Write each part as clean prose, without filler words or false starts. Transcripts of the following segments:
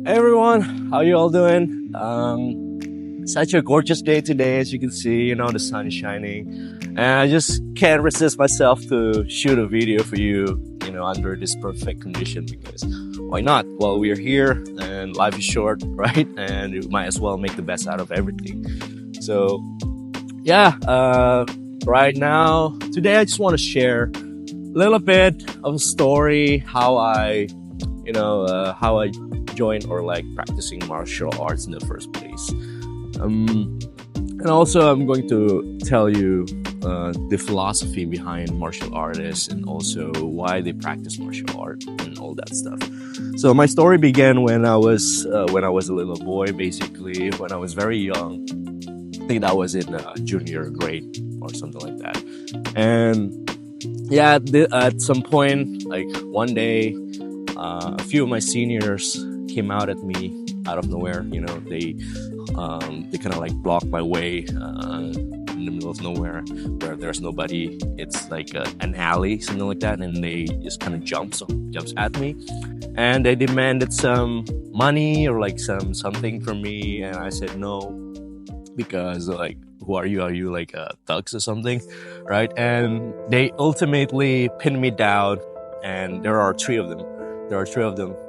Hey everyone, how you all doing? Such a gorgeous day today, as you can see. The sun is shining, and I just can't resist myself to shoot a video for you. Under this perfect condition, because why not? Well, we're here, and life is short, right? And you might as well make the best out of everything. So, yeah. Right now, today, I just want to share a little bit of a story how I joined or like practicing martial arts in the first place. And also I'm going to tell you the philosophy behind martial artists and also why they practice martial art and all that stuff. So my story began when I was a little boy, basically when I was very young. I think that was in junior grade or something like that. And yeah, at some point, like one day, a few of my seniors came out at me out of nowhere. They kind of like blocked my way in the middle of nowhere where there's nobody. It's like an alley, something like that, and they just kind of jumps at me, and they demanded some money or like something from me, and I said no, because like, who are you? Are you like thugs or something, right? And they ultimately pinned me down, and there are three of them.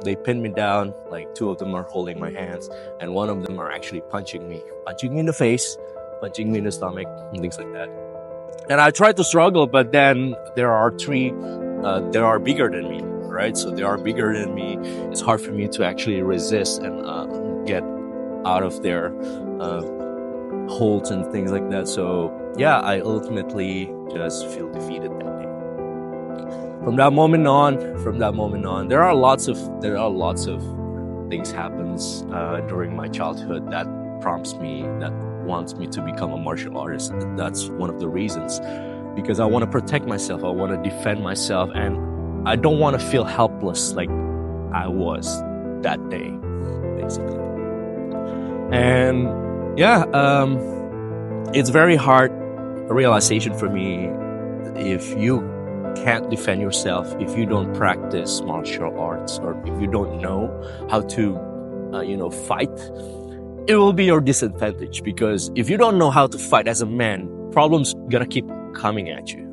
They pinned me down. Like two of them are holding my hands, and one of them are actually punching me in the face, punching me in the stomach, and things like that. And I tried to struggle, but then there are three. They are bigger than me, right? So they are bigger than me. It's hard for me to actually resist and get out of their holds and things like that. So yeah, I ultimately just feel defeated that day. From that moment on, there are lots of things happens during my childhood that wants me to become a martial artist. That's one of the reasons, because I want to protect myself, I want to defend myself, and I don't want to feel helpless like I was that day, basically. And yeah, it's very hard realization for me. If you can't defend yourself, if you don't practice martial arts, or if you don't know how to fight, it will be your disadvantage. Because if you don't know how to fight as a man, problems gonna keep coming at you.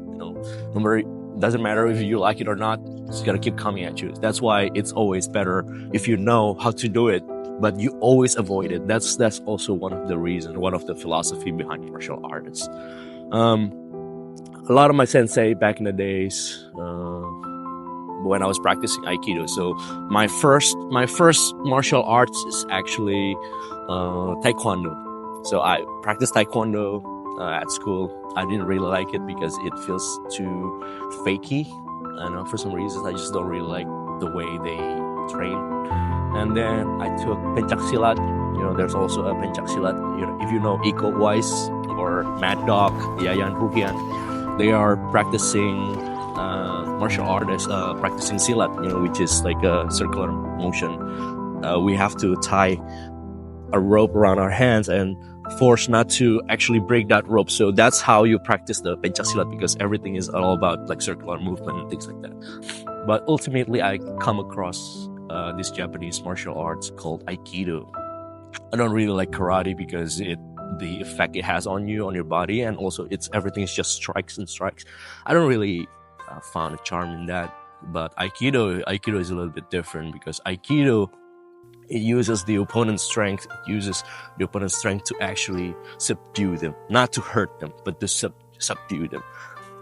Doesn't matter if you like it or not, it's gonna keep coming at you. That's why it's always better if you know how to do it, but you always avoid it. That's also one of the philosophy behind martial artists. A lot of my sensei back in the days, when I was practicing Aikido. So my first martial arts is actually Taekwondo. So I practiced Taekwondo at school. I didn't really like it because it feels too fakey. I know, for some reasons I just don't really like the way they train. And then I took pencak silat. There's also a pencak silat. If you know Iko Weiss or Mad Dog, Yayan Ruhian, they are practicing martial artists, practicing silat, which is like a circular motion. We have to tie a rope around our hands and force not to actually break that rope. So that's how you practice the pencak silat, because everything is all about like circular movement and things like that. But ultimately, I come across this Japanese martial arts called Aikido. I don't really like karate because the effect it has on you, on your body, and also everything is just strikes and strikes. I don't really found a charm in that. But Aikido is a little bit different, because Aikido, it uses the opponent's strength. It uses the opponent's strength to actually subdue them, not to hurt them, but to subdue them.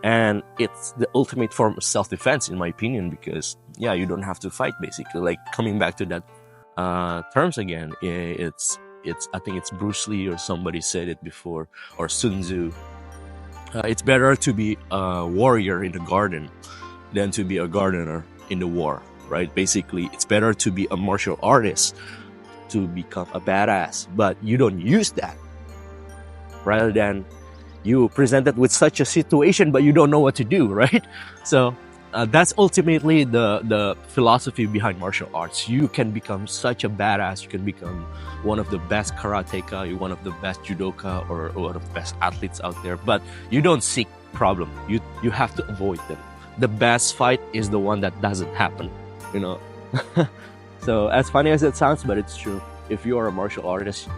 And it's the ultimate form of self-defense, in my opinion, because yeah, you don't have to fight, basically. Like, coming back to that terms again, I think it's Bruce Lee or somebody said it before, or Sun Tzu. It's better to be a warrior in the garden than to be a gardener in the war, right? Basically, it's better to be a martial artist to become a badass, but you don't use that, rather than you presented with such a situation but you don't know what to do, right? So that's ultimately the philosophy behind martial arts. You can become such a badass, you can become one of the best karateka, one of the best judoka, or one of the best athletes out there, but you don't seek problem. You have to avoid them. The best fight is the one that doesn't happen, So as funny as it sounds, but it's true. If you are a martial artist,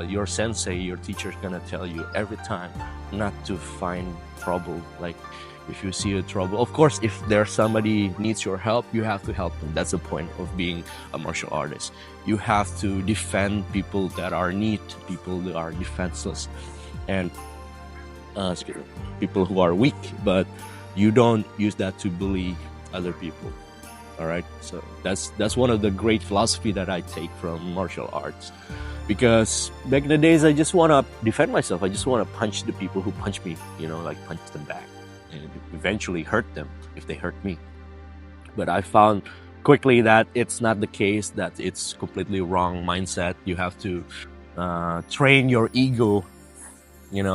your sensei, your teacher is gonna tell you every time not to find trouble. Like if you see a trouble, of course, if there's somebody needs your help, you have to help them. That's the point of being a martial artist. You have to defend people that are neat, people that are defenseless, and people who are weak. But you don't use that to bully other people. All right, so that's one of the great philosophy that I take from martial arts, because back in the days I just want to defend myself. I just want to punch the people who punch me, like punch them back and eventually hurt them if they hurt me. But I found quickly that it's not the case, that it's completely wrong mindset. You have to train your ego. In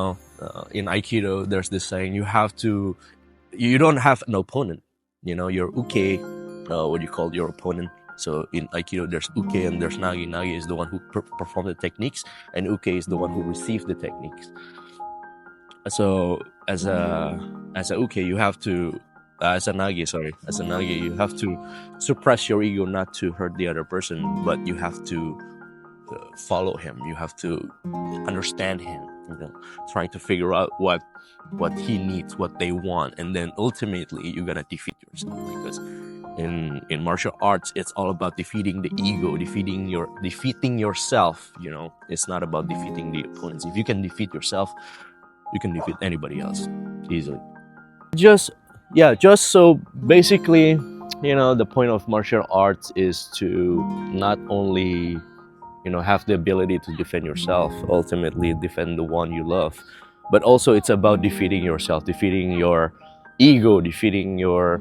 Aikido there's this saying, you don't have an opponent. Your uke, what you call your opponent. So in Aikido, there's uke and there's nagi. Nagi is the one who perform the techniques, and uke is the one who receives the techniques. So as a uke, you have to, as a nagi, you have to suppress your ego, not to hurt the other person, but you have to follow him. You have to understand him. Trying to figure out what he needs, what they want, and then ultimately you're gonna defeat yourself, because in martial arts it's all about defeating the ego, defeating yourself. It's not about defeating the opponents. If you can defeat yourself, you can defeat anybody else easily. Just so basically, the point of martial arts is to not only have the ability to defend yourself, ultimately defend the one you love, but also it's about defeating yourself, defeating your ego, defeating your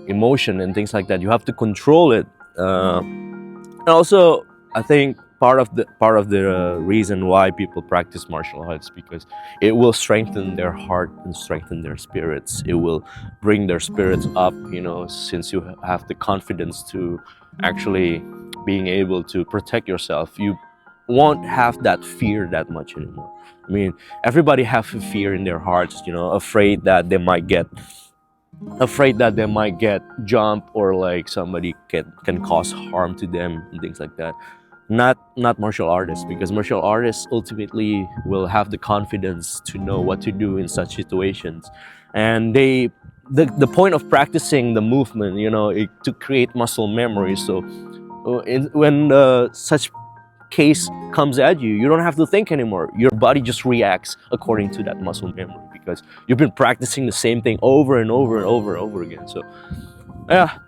emotion and things like that. You have to control it. And also, I think part of the reason why people practice martial arts, because it will strengthen their heart and strengthen their spirits. It will bring their spirits up, since you have the confidence to actually being able to protect yourself. You won't have that fear that much anymore. I mean, everybody have a fear in their hearts, afraid that they might get jumped, or like somebody can cause harm to them and things like that. Not martial artists, because martial artists ultimately will have the confidence to know what to do in such situations. And the point of practicing the movement, to create muscle memory. So when such case comes at you, you don't have to think anymore. Your body just reacts according to that muscle memory, because you've been practicing the same thing over and over and over and over again. So yeah,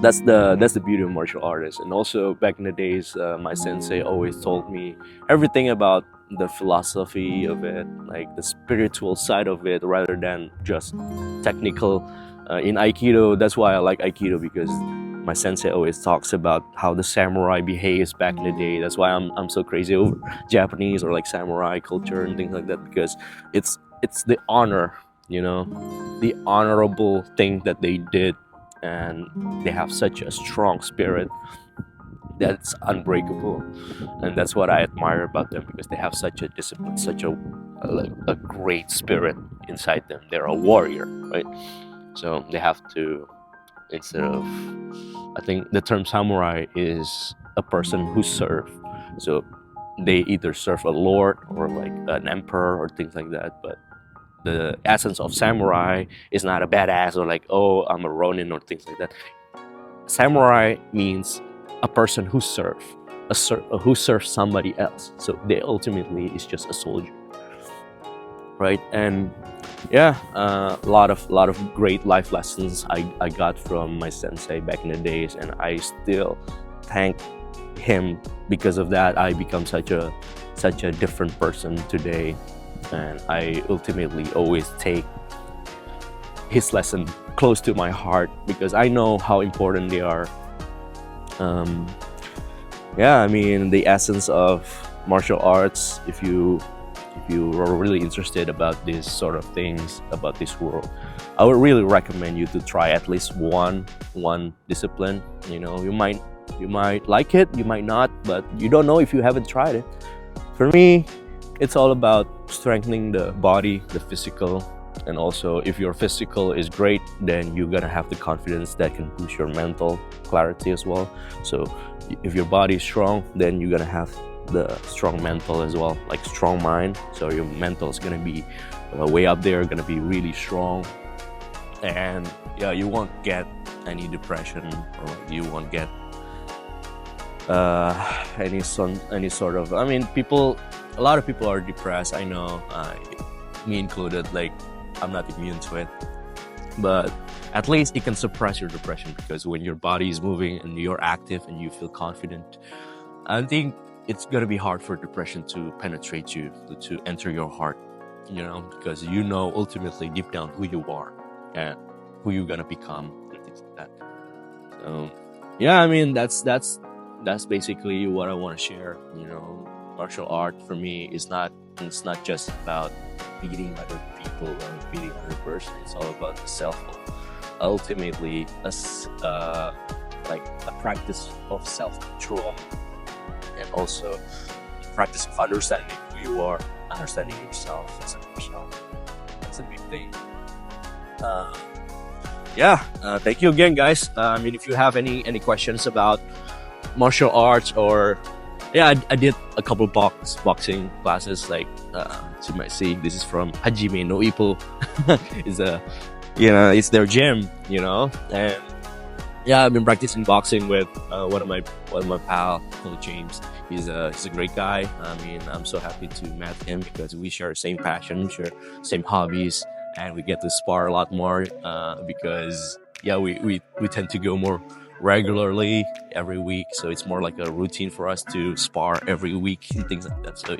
that's the beauty of martial artists. And also back in the days, my sensei always told me everything about the philosophy of it, like the spiritual side of it, rather than just technical. In Aikido, that's why I like Aikido, because my sensei always talks about how the samurai behaves back in the day. That's why I'm so crazy over Japanese or like samurai culture and things like that, because it's the honor, the honorable thing that they did, and they have such a strong spirit that's unbreakable. And that's what I admire about them, because they have such a discipline, such a great spirit inside them. They're a warrior, right? So they have to, instead of, I think the term samurai is a person who serves. So they either serve a lord or like an emperor or things like that. But the essence of samurai is not a badass or like, oh, I'm a ronin or things like that. Samurai means a person who serves somebody else. So they ultimately is just a soldier, right? And yeah, a lot of great life lessons I got from my sensei back in the days, and I still thank him because of that. I become such a different person today, and I ultimately always take his lesson close to my heart, because I know how important they are. Yeah, I mean, the essence of martial arts, if you are really interested about these sort of things, about this world, I would really recommend you to try at least one discipline. You might like it, you might not, but you don't know if you haven't tried it. For me, it's all about strengthening the body, the physical, And also, if your physical is great, then you're gonna have the confidence that can boost your mental clarity as well. So if your body is strong, then you're gonna have the strong mental as well, like strong mind. So your mental is gonna be way up there, gonna be really strong. And yeah, you won't get any depression, or you won't get any sort of, I mean, a lot of people are depressed, I know, me included. Like, I'm not immune to it, but at least it can suppress your depression, because when your body is moving and you're active and you feel confident, I think it's gonna be hard for depression to penetrate you, to enter your heart, because ultimately deep down who you are and who you're gonna become and things like that. So yeah, I mean, that's basically what I want to share. Martial art for me is it's not just about beating other people or beating other person. It's all about the self. Ultimately, like a practice of self-control, and also practice of understanding who you are, understanding yourself as a person. That's a big thing. Thank you again, guys. I mean, if you have any questions about martial arts, or I did a couple boxing classes, like you might see this is from Hajime no Ippo. It's their gym, and I've been practicing boxing with one of my pal called James. He's a great guy. I mean, I'm so happy to meet him, because we share same passion, share same hobbies, and we get to spar a lot more, because we tend to go more regularly every week. So it's more like a routine for us to spar every week and things like that. So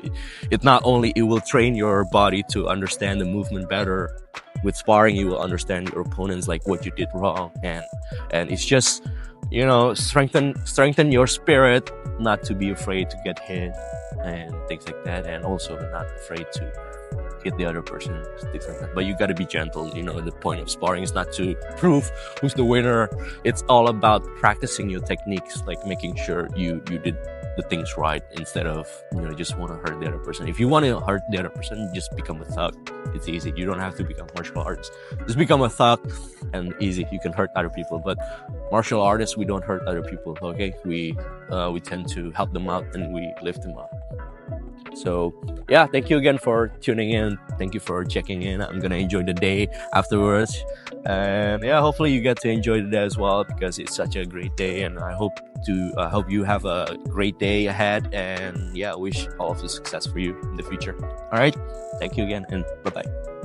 it will train your body to understand the movement better. With sparring, you will understand your opponents, like what you did wrong, and it's just strengthen your spirit, not to be afraid to get hit and things like that, and also not afraid to hit the other person, things like that. But you got to be gentle. The point of sparring is not to prove who's the winner. It's all about practicing your techniques, like making sure you did the things right, instead of just want to hurt the other person. If you want to hurt the other person, just become a thug. It's easy. You don't have to become martial arts. Just become a thug, and easy. You can hurt other people. But martial artists, we don't hurt other people. Okay, we tend to help them out, and we lift them up. So thank you again for tuning in. Thank you for checking in. I'm gonna enjoy the day afterwards, and hopefully you get to enjoy the day as well, because it's such a great day. And I hope you have a great day ahead, and wish all of the success for you in the future. All right, thank you again, and bye bye.